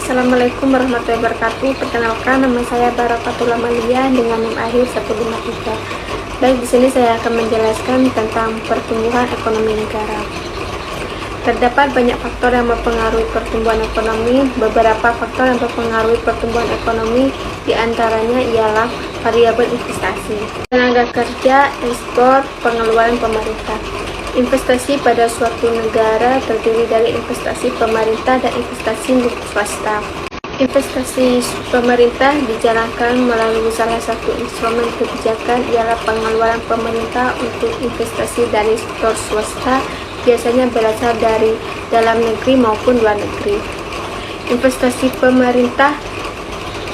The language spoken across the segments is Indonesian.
Assalamualaikum warahmatullahi wabarakatuh. Perkenalkan, nama saya Barakatul Amalia dengan NIM akhir 153. Baik, di sini saya akan menjelaskan tentang pertumbuhan ekonomi negara. Terdapat banyak faktor yang mempengaruhi pertumbuhan ekonomi. Beberapa faktor yang mempengaruhi pertumbuhan ekonomi diantaranya ialah variabel investasi, tenaga kerja, ekspor, pengeluaran pemerintah. Investasi pada suatu negara terdiri dari investasi pemerintah dan investasi swasta. Investasi pemerintah dijalankan melalui salah satu instrumen kebijakan ialah pengeluaran pemerintah untuk investasi dari sektor swasta, biasanya berasal dari dalam negeri maupun luar negeri. Investasi pemerintah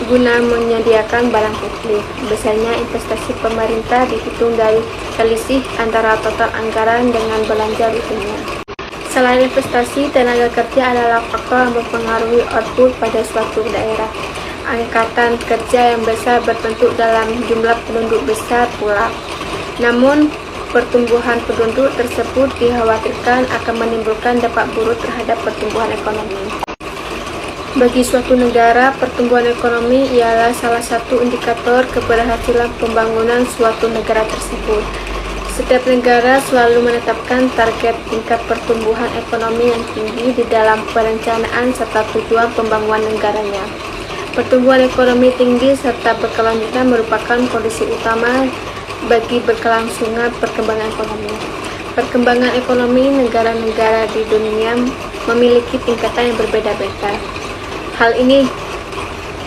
guna menyediakan barang publik. Biasanya investasi pemerintah dihitung dari selisih antara total anggaran dengan belanja rutinnya. Selain investasi, tenaga kerja adalah faktor yang mempengaruhi output pada suatu daerah. Angkatan kerja yang besar berbentuk dalam jumlah penduduk besar pula. Namun, pertumbuhan penduduk tersebut dikhawatirkan akan menimbulkan dampak buruk terhadap pertumbuhan ekonomi. Bagi suatu negara, pertumbuhan ekonomi ialah salah satu indikator keberhasilan pembangunan suatu negara tersebut. Setiap negara selalu menetapkan target tingkat pertumbuhan ekonomi yang tinggi di dalam perencanaan serta tujuan pembangunan negaranya. Pertumbuhan ekonomi tinggi serta berkelanjutan merupakan kondisi utama bagi berkelangsungan perkembangan ekonomi. Perkembangan ekonomi negara-negara di dunia memiliki tingkatan yang berbeda-beda. Hal ini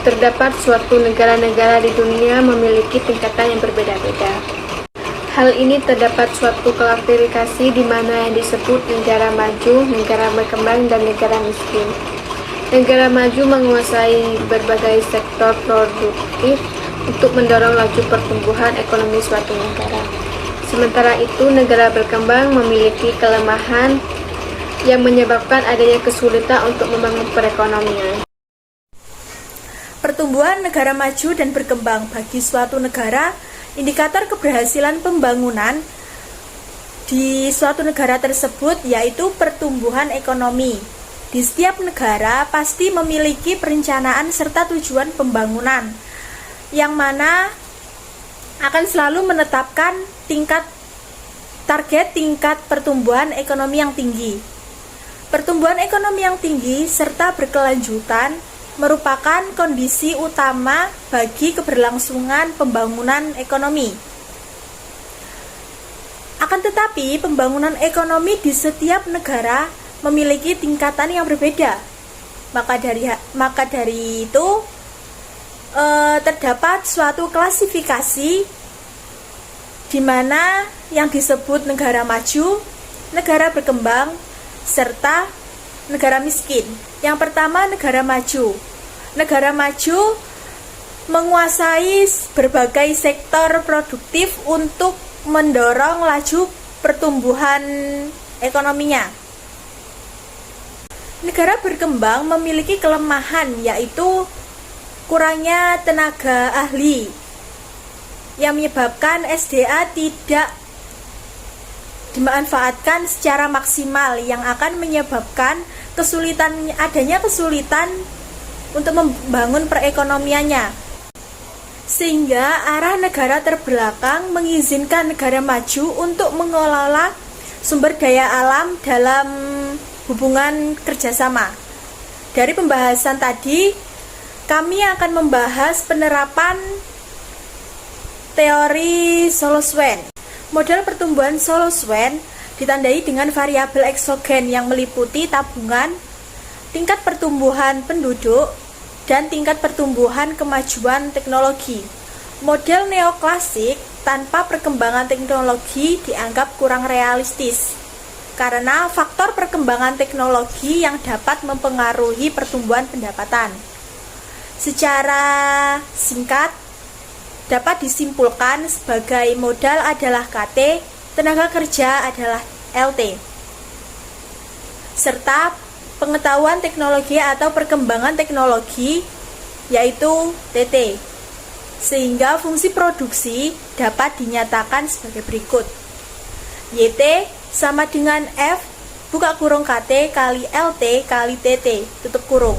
terdapat suatu negara-negara di dunia memiliki tingkatan yang berbeda-beda. Hal ini terdapat suatu klasifikasi di mana yang disebut negara maju, negara berkembang, dan negara miskin. Negara maju menguasai berbagai sektor produktif untuk mendorong laju pertumbuhan ekonomi suatu negara. Sementara itu, negara berkembang memiliki kelemahan yang menyebabkan adanya kesulitan untuk membangun perekonomian. Pertumbuhan negara maju dan berkembang bagi suatu negara, indikator keberhasilan pembangunan di suatu negara tersebut yaitu pertumbuhan ekonomi. Di setiap negara pasti memiliki perencanaan serta tujuan pembangunan, yang mana akan selalu menetapkan target tingkat pertumbuhan ekonomi yang tinggi. Pertumbuhan ekonomi yang tinggi serta berkelanjutan merupakan kondisi utama bagi keberlangsungan pembangunan ekonomi. Akan tetapi, pembangunan ekonomi di setiap negara memiliki tingkatan yang berbeda. Maka dari itu, terdapat suatu klasifikasi di mana yang disebut negara maju, negara berkembang, serta negara miskin. Yang pertama, negara maju. Negara maju menguasai berbagai sektor produktif untuk mendorong laju pertumbuhan ekonominya. Negara berkembang memiliki kelemahan yaitu kurangnya tenaga ahli yang menyebabkan SDA tidak dimanfaatkan secara maksimal, yang akan menyebabkan adanya kesulitan untuk membangun perekonomiannya, sehingga arah negara terbelakang mengizinkan negara maju untuk mengelola sumber daya alam dalam hubungan kerjasama. Dari pembahasan tadi, kami akan membahas penerapan teori Solow-Schwartz. Model pertumbuhan Solow-Schwartz ditandai dengan variabel eksogen yang meliputi tabungan, tingkat pertumbuhan penduduk, dan tingkat pertumbuhan kemajuan teknologi. Model neoklasik tanpa perkembangan teknologi dianggap kurang realistis karena faktor perkembangan teknologi yang dapat mempengaruhi pertumbuhan pendapatan. Secara singkat, dapat disimpulkan sebagai modal adalah KT, tenaga kerja adalah LT, serta pengetahuan teknologi atau perkembangan teknologi yaitu TT, sehingga fungsi produksi dapat dinyatakan sebagai berikut. YT sama dengan F buka kurung KT kali LT kali TT tutup kurung.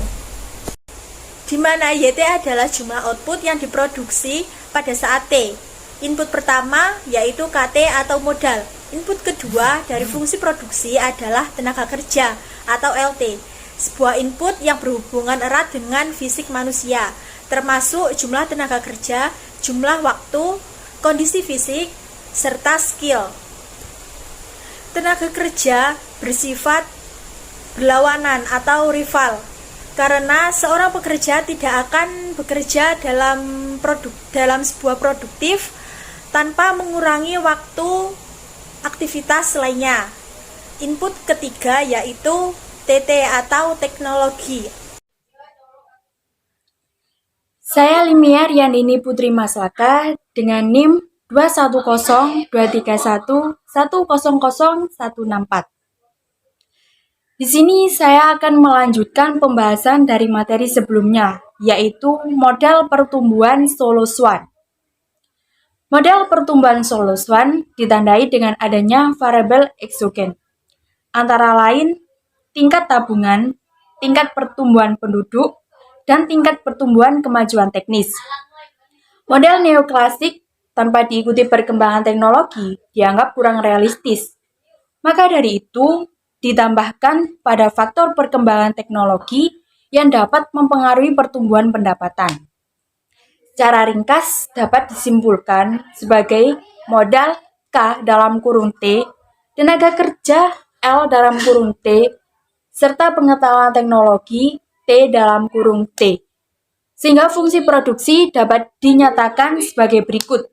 di mana YT adalah jumlah output yang diproduksi pada saat T. Input pertama yaitu KT atau modal. Input kedua dari fungsi produksi adalah tenaga kerja atau LT, sebuah input yang berhubungan erat dengan fisik manusia, termasuk jumlah tenaga kerja, jumlah waktu, kondisi fisik, serta skill. Tenaga kerja bersifat berlawanan atau rival, karena seorang pekerja tidak akan bekerja dalam sebuah produktif tanpa mengurangi waktu aktivitas lainnya. Input ketiga yaitu TT atau teknologi. Saya Limia Riandini Putri Maslaka dengan NIM 210231100100164. Di sini saya akan melanjutkan pembahasan dari materi sebelumnya, yaitu model pertumbuhan Solow-Swan. Model pertumbuhan Solow-Swan ditandai dengan adanya variabel eksogen, antara lain tingkat tabungan, tingkat pertumbuhan penduduk, dan tingkat pertumbuhan kemajuan teknis. Model neoklasik tanpa diikuti perkembangan teknologi dianggap kurang realistis. Maka dari itu, ditambahkan pada faktor perkembangan teknologi yang dapat mempengaruhi pertumbuhan pendapatan. Secara ringkas dapat disimpulkan sebagai modal K dalam kurung T, tenaga kerja L dalam kurung T, serta pengetahuan teknologi T dalam kurung T. Sehingga fungsi produksi dapat dinyatakan sebagai berikut.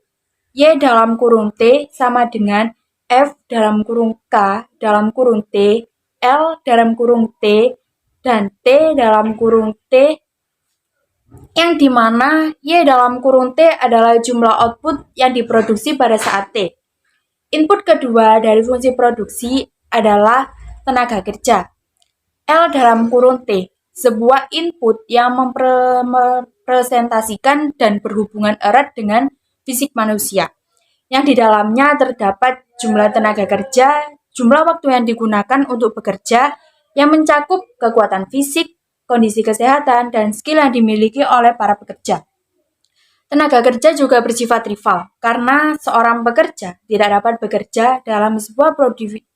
Y dalam kurung T sama dengan F dalam kurung K dalam kurung T, L dalam kurung T, dan T dalam kurung T, yang dimana Y dalam kurung T adalah jumlah output yang diproduksi pada saat T. Input kedua dari fungsi produksi adalah tenaga kerja. L dalam kurung T, sebuah input yang merepresentasikan dan berhubungan erat dengan fisik manusia, yang di dalamnya terdapat jumlah tenaga kerja, jumlah waktu yang digunakan untuk bekerja, yang mencakup kekuatan fisik, kondisi kesehatan, dan skill yang dimiliki oleh para pekerja. Tenaga kerja juga bersifat rival, karena seorang pekerja tidak dapat bekerja dalam sebuah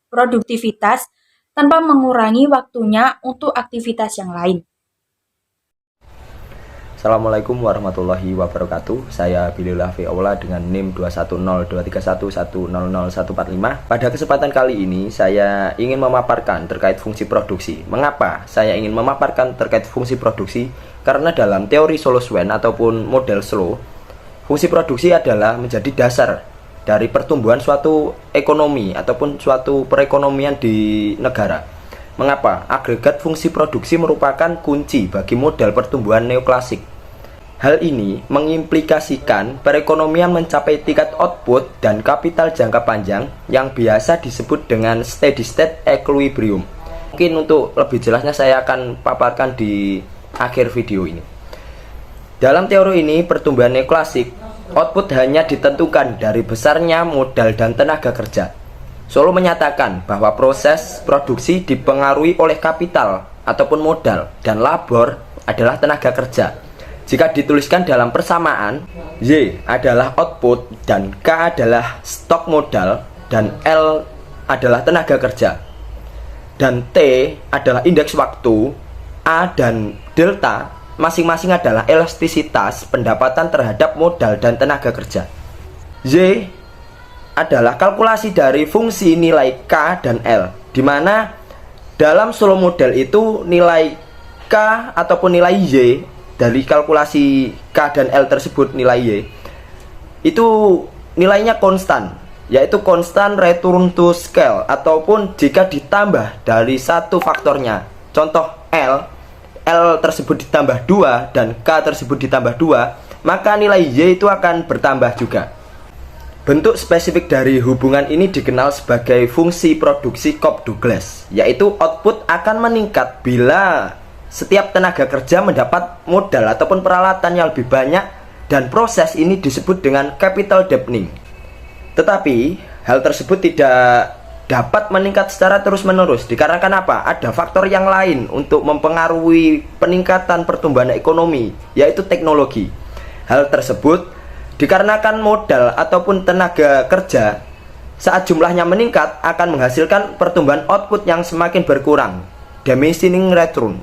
produktivitas tanpa mengurangi waktunya untuk aktivitas yang lain. Assalamualaikum warahmatullahi wabarakatuh. Saya Bilillah Fi'aula dengan NIM 2102311000145. Pada kesempatan kali ini saya ingin memaparkan terkait fungsi produksi. Mengapa saya ingin memaparkan terkait fungsi produksi? Karena dalam teori Solow-Swan ataupun model Slow, fungsi produksi adalah menjadi dasar dari pertumbuhan suatu ekonomi ataupun suatu perekonomian di negara. Mengapa? Agregat fungsi produksi merupakan kunci bagi model pertumbuhan neoklasik. Hal ini mengimplikasikan perekonomian mencapai tingkat output dan kapital jangka panjang yang biasa disebut dengan steady state equilibrium. Mungkin untuk lebih jelasnya saya akan paparkan di akhir video ini. Dalam teori ini, pertumbuhan neoklasik, output hanya ditentukan dari besarnya modal dan tenaga kerja. Solow menyatakan bahwa proses produksi dipengaruhi oleh kapital ataupun modal, dan labor adalah tenaga kerja. Jika dituliskan dalam persamaan, Y adalah output dan K adalah stok modal dan L adalah tenaga kerja, dan T adalah indeks waktu, A dan delta masing-masing adalah elastisitas pendapatan terhadap modal dan tenaga kerja. Y adalah kalkulasi dari fungsi nilai K dan L, di mana dalam Solow model itu nilai K ataupun nilai Y dari kalkulasi K dan L tersebut, nilai Y itu nilainya konstan, yaitu konstan return to scale, ataupun jika ditambah dari satu faktornya, contoh L tersebut ditambah 2 dan K tersebut ditambah 2, maka nilai Y itu akan bertambah juga. Bentuk spesifik dari hubungan ini dikenal sebagai fungsi produksi Cobb-Douglas, yaitu output akan meningkat bila setiap tenaga kerja mendapat modal ataupun peralatan yang lebih banyak, dan proses ini disebut dengan capital deepening. Tetapi hal tersebut tidak dapat meningkat secara terus-menerus. Dikarenakan apa? Ada faktor yang lain untuk mempengaruhi peningkatan pertumbuhan ekonomi, yaitu teknologi. Hal tersebut dikarenakan modal ataupun tenaga kerja saat jumlahnya meningkat akan menghasilkan pertumbuhan output yang semakin berkurang, diminishing return.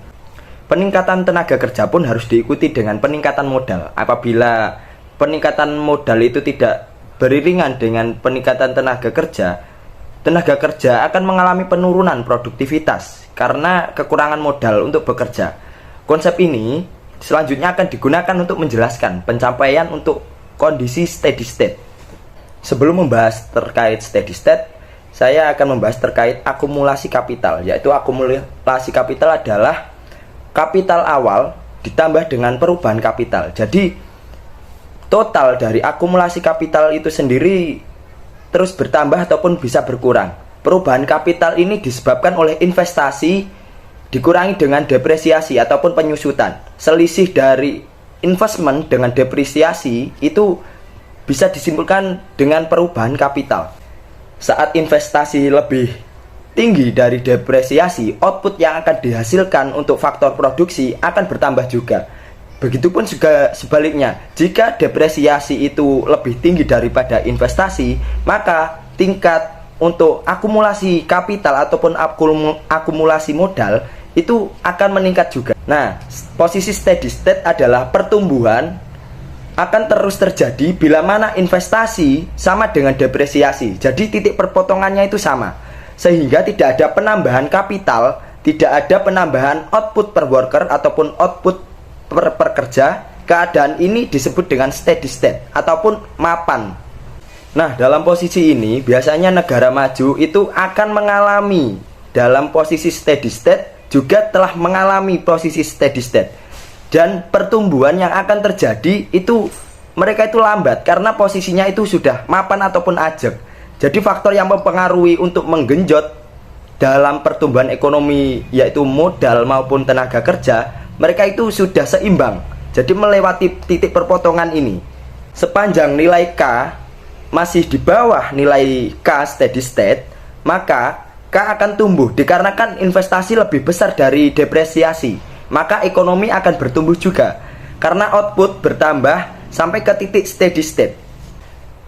Peningkatan tenaga kerja pun harus diikuti dengan peningkatan modal. Apabila peningkatan modal itu tidak beriringan dengan peningkatan tenaga kerja akan mengalami penurunan produktivitas karena kekurangan modal untuk bekerja. Konsep ini selanjutnya akan digunakan untuk menjelaskan pencapaian untuk kondisi steady state. Sebelum membahas terkait steady state, saya akan membahas terkait akumulasi kapital, yaitu akumulasi kapital adalah kapital awal ditambah dengan perubahan kapital. Jadi total dari akumulasi kapital itu sendiri terus bertambah ataupun bisa berkurang. Perubahan kapital ini disebabkan oleh investasi dikurangi dengan depresiasi ataupun penyusutan. Selisih dari investment dengan depresiasi itu bisa disimpulkan dengan perubahan kapital. Saat investasi lebih tinggi dari depresiasi, output yang akan dihasilkan untuk faktor produksi akan bertambah juga. Begitupun juga sebaliknya, jika depresiasi itu lebih tinggi daripada investasi, maka tingkat untuk akumulasi kapital ataupun akumulasi modal itu akan meningkat juga. Nah, posisi steady state adalah pertumbuhan akan terus terjadi bila mana investasi sama dengan depresiasi. Jadi titik perpotongannya itu sama, sehingga tidak ada penambahan kapital, tidak ada penambahan output per worker ataupun output per pekerja. Keadaan ini disebut dengan steady state ataupun mapan. Nah, dalam posisi ini biasanya negara maju itu akan mengalami dalam posisi steady state, juga telah mengalami posisi steady state. Dan pertumbuhan yang akan terjadi itu mereka itu lambat karena posisinya itu sudah mapan ataupun ajeg. Jadi faktor yang mempengaruhi untuk menggenjot dalam pertumbuhan ekonomi, yaitu modal maupun tenaga kerja, mereka itu sudah seimbang. Jadi melewati titik perpotongan ini. Sepanjang nilai K masih di bawah nilai K steady state, maka K akan tumbuh dikarenakan investasi lebih besar dari depresiasi. Maka ekonomi akan bertumbuh juga karena output bertambah sampai ke titik steady state.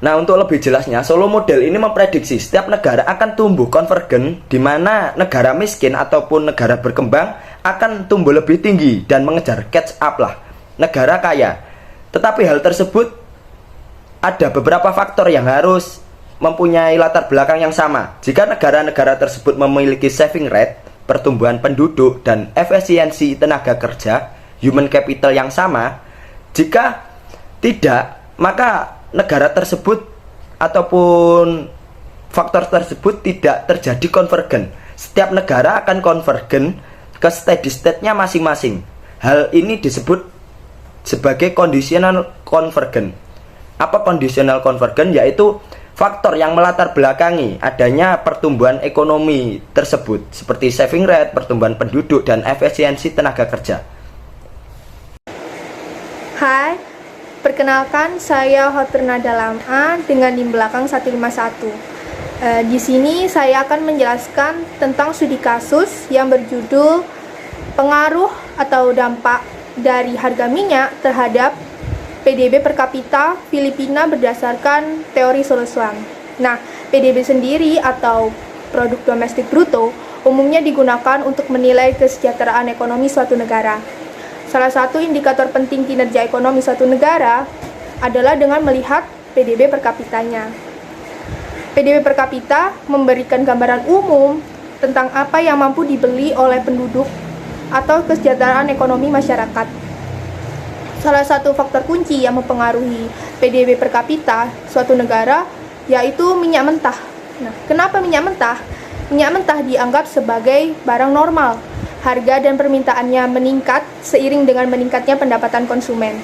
Nah, untuk lebih jelasnya, Solow model ini memprediksi setiap negara akan tumbuh konvergen, di mana negara miskin ataupun negara berkembang akan tumbuh lebih tinggi dan mengejar catch up lah negara kaya. Tetapi hal tersebut ada beberapa faktor yang harus mempunyai latar belakang yang sama. Jika negara-negara tersebut memiliki saving rate, pertumbuhan penduduk, dan efisiensi tenaga kerja, human capital yang sama, jika tidak, maka negara tersebut ataupun faktor tersebut tidak terjadi konvergen. Setiap negara akan konvergen ke steady state-nya masing-masing. Hal ini disebut sebagai conditional convergen. Apa conditional convergen? Yaitu faktor yang melatar belakangi adanya pertumbuhan ekonomi tersebut, seperti saving rate, pertumbuhan penduduk, dan efisiensi tenaga kerja. Hai, perkenalkan saya Hotur Nadalam A dengan NIM belakang 151. Di sini saya akan menjelaskan tentang studi kasus yang berjudul pengaruh atau dampak dari harga minyak terhadap PDB per kapita Filipina berdasarkan teori Solow Swan. Nah, PDB sendiri atau produk domestik bruto umumnya digunakan untuk menilai kesejahteraan ekonomi suatu negara. Salah satu indikator penting kinerja ekonomi suatu negara adalah dengan melihat PDB per kapitanya. PDB per kapita memberikan gambaran umum tentang apa yang mampu dibeli oleh penduduk atau kesejahteraan ekonomi masyarakat. Salah satu faktor kunci yang mempengaruhi PDB per kapita suatu negara yaitu minyak mentah. Nah, kenapa minyak mentah? Minyak mentah dianggap sebagai barang normal. Harga dan permintaannya meningkat seiring dengan meningkatnya pendapatan konsumen.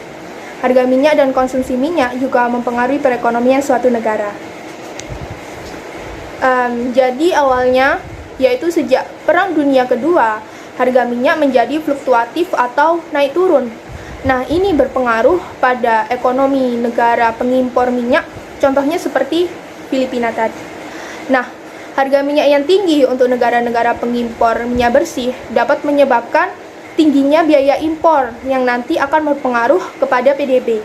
Harga minyak dan konsumsi minyak juga mempengaruhi perekonomian suatu negara. Jadi awalnya, yaitu sejak Perang Dunia Kedua, harga minyak menjadi fluktuatif atau naik turun. Nah, ini berpengaruh pada ekonomi negara pengimpor minyak, contohnya seperti Filipina tadi. Nah, Harga minyak yang tinggi untuk negara-negara pengimpor minyak bersih dapat menyebabkan tingginya biaya impor yang nanti akan berpengaruh kepada PDB.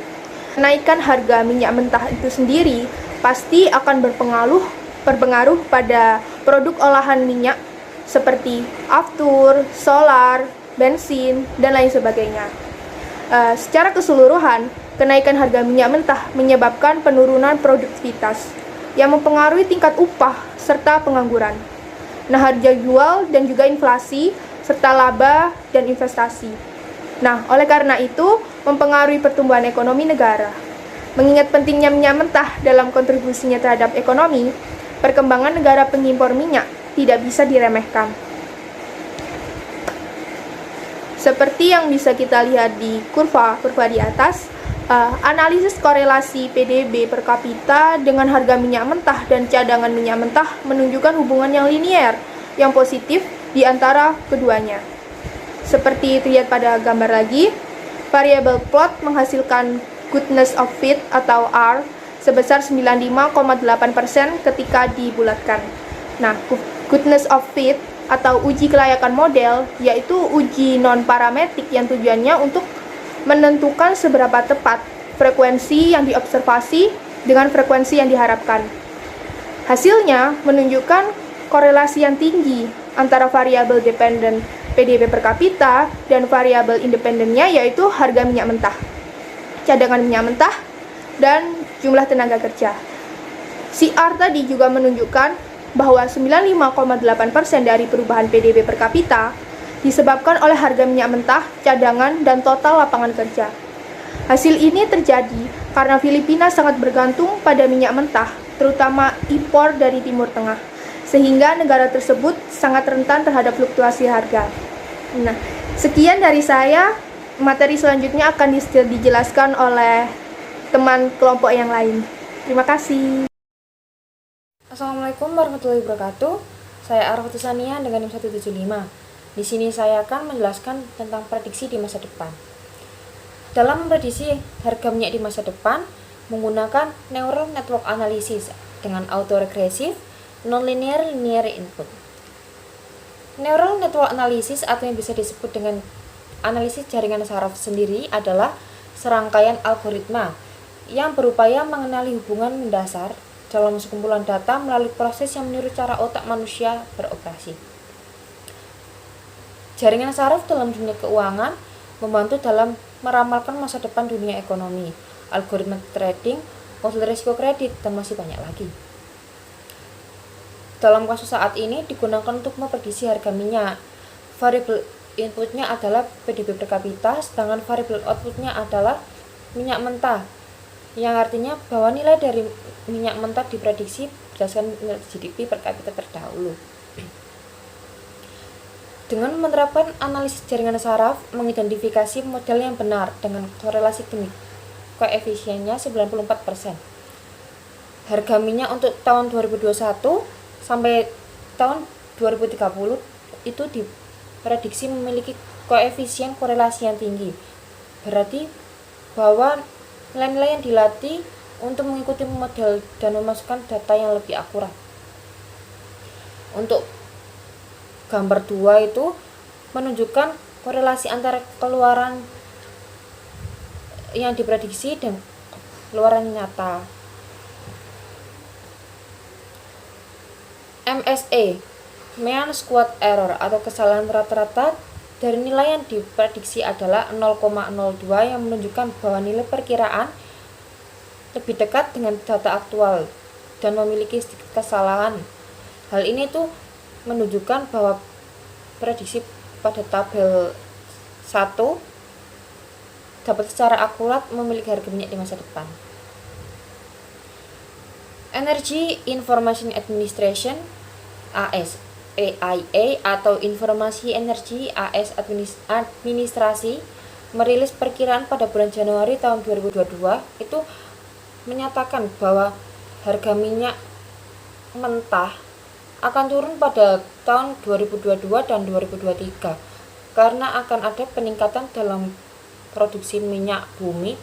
Kenaikan harga minyak mentah itu sendiri pasti akan berpengaruh pada produk olahan minyak seperti aftur, solar, bensin, dan lain sebagainya. Secara keseluruhan, kenaikan harga minyak mentah menyebabkan penurunan produktivitas yang mempengaruhi tingkat upah serta pengangguran. Nah, harga jual dan juga inflasi serta laba dan investasi. Nah, oleh karena itu mempengaruhi pertumbuhan ekonomi negara. Mengingat pentingnya minyak mentah dalam kontribusinya terhadap ekonomi, perkembangan negara pengimpor minyak tidak bisa diremehkan. Seperti yang bisa kita lihat di kurva di atas, analisis korelasi PDB per kapita dengan harga minyak mentah dan cadangan minyak mentah menunjukkan hubungan yang linier, yang positif di antara keduanya. Seperti terlihat pada gambar lagi, variabel plot menghasilkan goodness of fit atau R sebesar 95,8% ketika dibulatkan. Nah, goodness of fit atau uji kelayakan model yaitu uji non-parametrik yang tujuannya untuk menentukan seberapa tepat frekuensi yang diobservasi dengan frekuensi yang diharapkan. Hasilnya menunjukkan korelasi yang tinggi antara variabel dependen PDB per kapita dan variabel independennya yaitu harga minyak mentah, cadangan minyak mentah, dan jumlah tenaga kerja. CR tadi juga menunjukkan bahwa 95,8% dari perubahan PDB per kapita disebabkan oleh harga minyak mentah, cadangan, dan total lapangan kerja. Hasil ini terjadi karena Filipina sangat bergantung pada minyak mentah, terutama impor dari Timur Tengah, sehingga negara tersebut sangat rentan terhadap fluktuasi harga. Nah, sekian dari saya. Materi selanjutnya akan dijelaskan oleh teman kelompok yang lain. Terima kasih. Assalamualaikum warahmatullahi wabarakatuh. Saya Arafatu Sania dengan NIM 175. Di sini saya akan menjelaskan tentang prediksi di masa depan. Dalam memprediksi harga minyak di masa depan menggunakan neural network analysis dengan autoregressive nonlinear linear input. Neural network analysis atau yang bisa disebut dengan analisis jaringan saraf sendiri adalah serangkaian algoritma yang berupaya mengenali hubungan mendasar dalam sekumpulan data melalui proses yang meniru cara otak manusia beroperasi. Jaringan saraf dalam dunia keuangan membantu dalam meramalkan masa depan dunia ekonomi, algoritma trading, model risiko kredit, dan masih banyak lagi. Dalam kasus saat ini digunakan untuk memprediksi harga minyak. Variabel inputnya adalah PDB per kapita, sedangkan variabel outputnya adalah minyak mentah, yang artinya bahwa nilai dari minyak mentah diprediksi berdasarkan nilai GDP per kapita terdahulu. Dengan menerapkan analisis jaringan saraf, mengidentifikasi model yang benar dengan korelasi koefisiennya 94%. Harga minyak untuk tahun 2021 sampai tahun 2030 itu diprediksi memiliki koefisien korelasi yang tinggi. Berarti bahwa nilai-nilai yang dilatih untuk mengikuti model dan memasukkan data yang lebih akurat. Untuk gambar 2 itu menunjukkan korelasi antara keluaran yang diprediksi dan keluaran nyata. MSE, Mean Square Error atau kesalahan rata-rata dari nilai yang diprediksi adalah 0,02 yang menunjukkan bahwa nilai perkiraan lebih dekat dengan data aktual dan memiliki sedikit kesalahan. Hal ini tuh menunjukkan bahwa prediksi pada tabel 1 dapat secara akurat memiliki harga minyak di masa depan. Energy Information Administration AIA atau Informasi Energi AS Administrasi merilis perkiraan pada bulan Januari tahun 2022 itu menyatakan bahwa harga minyak mentah akan turun pada tahun 2022 dan 2023 karena akan ada peningkatan dalam produksi minyak bumi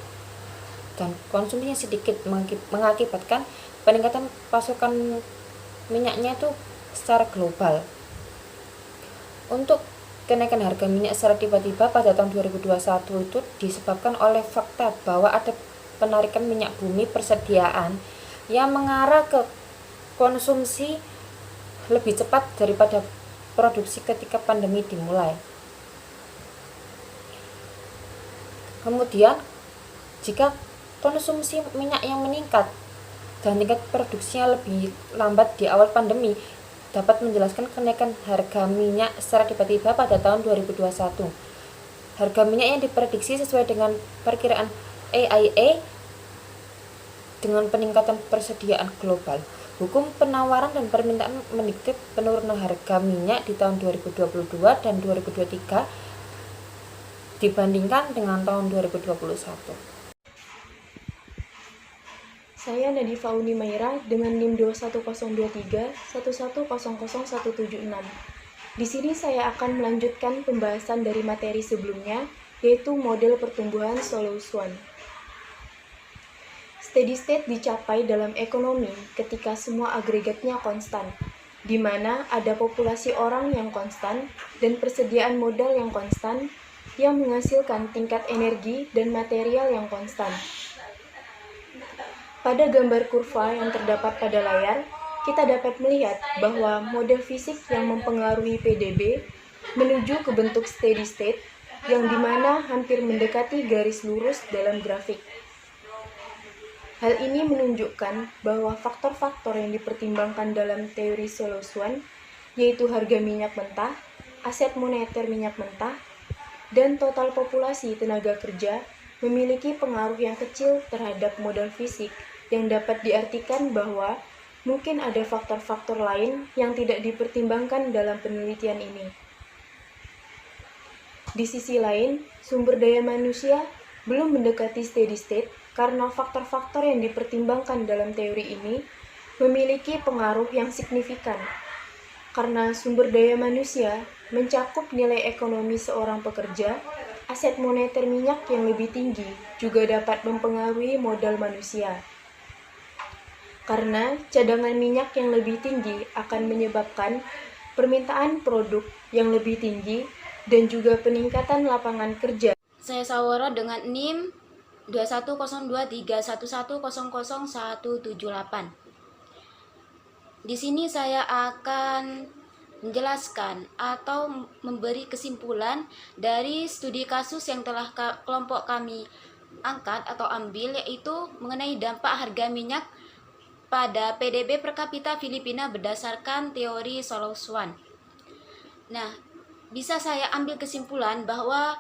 dan konsumsinya sedikit mengakibatkan peningkatan pasokan minyaknya itu secara global. Untuk kenaikan harga minyak secara tiba-tiba pada tahun 2021 itu disebabkan oleh fakta bahwa ada penarikan minyak bumi persediaan yang mengarah ke konsumsi lebih cepat daripada produksi ketika pandemi dimulai. Kemudian, jika konsumsi minyak yang meningkat dan tingkat produksinya lebih lambat di awal pandemi, dapat menjelaskan kenaikan harga minyak secara tiba-tiba pada tahun 2021. Harga minyak yang diprediksi sesuai dengan perkiraan EIA dengan peningkatan persediaan global. Hukum penawaran dan permintaan mendikte penurunan harga minyak di tahun 2022 dan 2023 dibandingkan dengan tahun 2021. Saya Nadifa Unimaira dengan NIM 21023 1100176. Di sini saya akan melanjutkan pembahasan dari materi sebelumnya, yaitu model pertumbuhan Solos-One. Steady state dicapai dalam ekonomi ketika semua agregatnya konstan, di mana ada populasi orang yang konstan dan persediaan modal yang konstan yang menghasilkan tingkat energi dan material yang konstan. Pada gambar kurva yang terdapat pada layar, kita dapat melihat bahwa model fisik yang mempengaruhi PDB menuju ke bentuk steady state yang dimana hampir mendekati garis lurus dalam grafik. Hal ini menunjukkan bahwa faktor-faktor yang dipertimbangkan dalam teori Solos-One, yaitu harga minyak mentah, aset moneter minyak mentah, dan total populasi tenaga kerja memiliki pengaruh yang kecil terhadap modal fisik yang dapat diartikan bahwa mungkin ada faktor-faktor lain yang tidak dipertimbangkan dalam penelitian ini. Di sisi lain, sumber daya manusia belum mendekati steady state karena faktor-faktor yang dipertimbangkan dalam teori ini memiliki pengaruh yang signifikan. Karena sumber daya manusia mencakup nilai ekonomi seorang pekerja, aset moneter minyak yang lebih tinggi juga dapat mempengaruhi modal manusia. Karena cadangan minyak yang lebih tinggi akan menyebabkan permintaan produk yang lebih tinggi dan juga peningkatan lapangan kerja. Saya Sawara dengan NIM 2102311000178. Di sini saya akan menjelaskan atau memberi kesimpulan dari studi kasus yang telah kelompok kami angkat atau ambil, yaitu mengenai dampak harga minyak pada PDB per kapita Filipina berdasarkan teori Solos-One. Nah, bisa saya ambil kesimpulan bahwa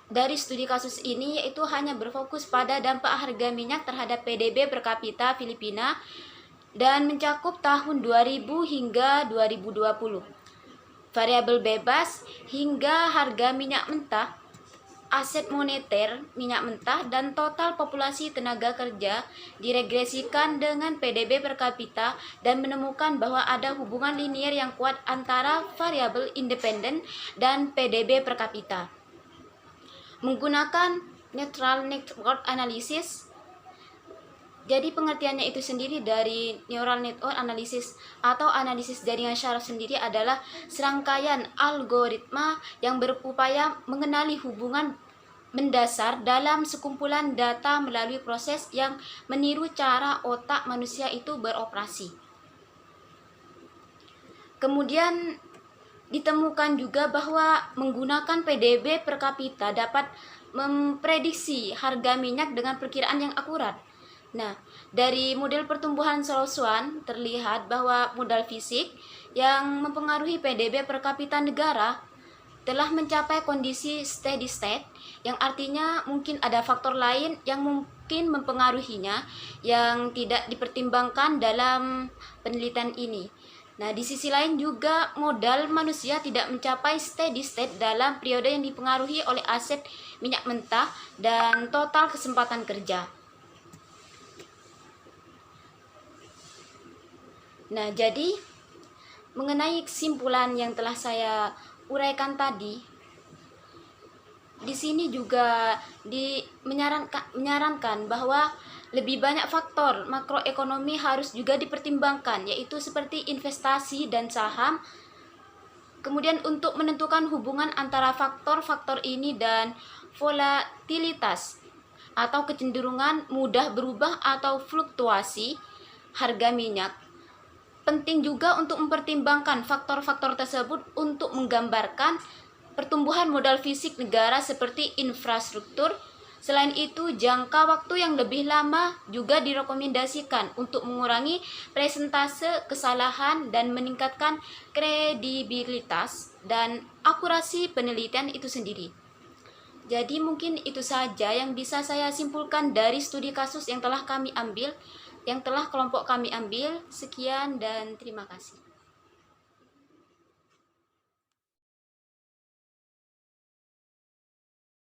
dari studi kasus ini yaitu hanya berfokus pada dampak harga minyak terhadap PDB per kapita Filipina dan mencakup tahun 2000 hingga 2020. Variabel bebas hingga harga minyak mentah, aset moneter minyak mentah, dan total populasi tenaga kerja diregresikan dengan PDB per kapita dan menemukan bahwa ada hubungan linier yang kuat antara variabel independen dan PDB per kapita. Menggunakan neutral network analysis, jadi pengertiannya itu sendiri dari neural network analysis atau analisis jaringan syaraf sendiri adalah serangkaian algoritma yang berupaya mengenali hubungan mendasar dalam sekumpulan data melalui proses yang meniru cara otak manusia itu beroperasi. Kemudian ditemukan juga bahwa menggunakan PDB per kapita dapat memprediksi harga minyak dengan perkiraan yang akurat. Nah, dari model pertumbuhan Solos-One terlihat bahwa modal fisik yang mempengaruhi PDB per kapita negara telah mencapai kondisi steady state, yang artinya mungkin ada faktor lain yang mungkin mempengaruhinya yang tidak dipertimbangkan dalam penelitian ini. Nah, di sisi lain juga modal manusia tidak mencapai steady state dalam periode yang dipengaruhi oleh aset minyak mentah dan total kesempatan kerja. Nah, jadi mengenai kesimpulan yang telah saya uraikan tadi, di sini juga menyarankan bahwa lebih banyak faktor makroekonomi harus juga dipertimbangkan, yaitu seperti investasi dan saham. Kemudian untuk menentukan hubungan antara faktor-faktor ini dan volatilitas atau kecenderungan mudah berubah atau fluktuasi harga minyak. Penting juga untuk mempertimbangkan faktor-faktor tersebut untuk menggambarkan pertumbuhan modal fisik negara seperti infrastruktur. Selain itu, jangka waktu yang lebih lama juga direkomendasikan untuk mengurangi presentase kesalahan dan meningkatkan kredibilitas dan akurasi penelitian itu sendiri. Jadi mungkin itu saja yang bisa saya simpulkan dari studi kasus yang telah kelompok kami ambil. Sekian dan terima kasih.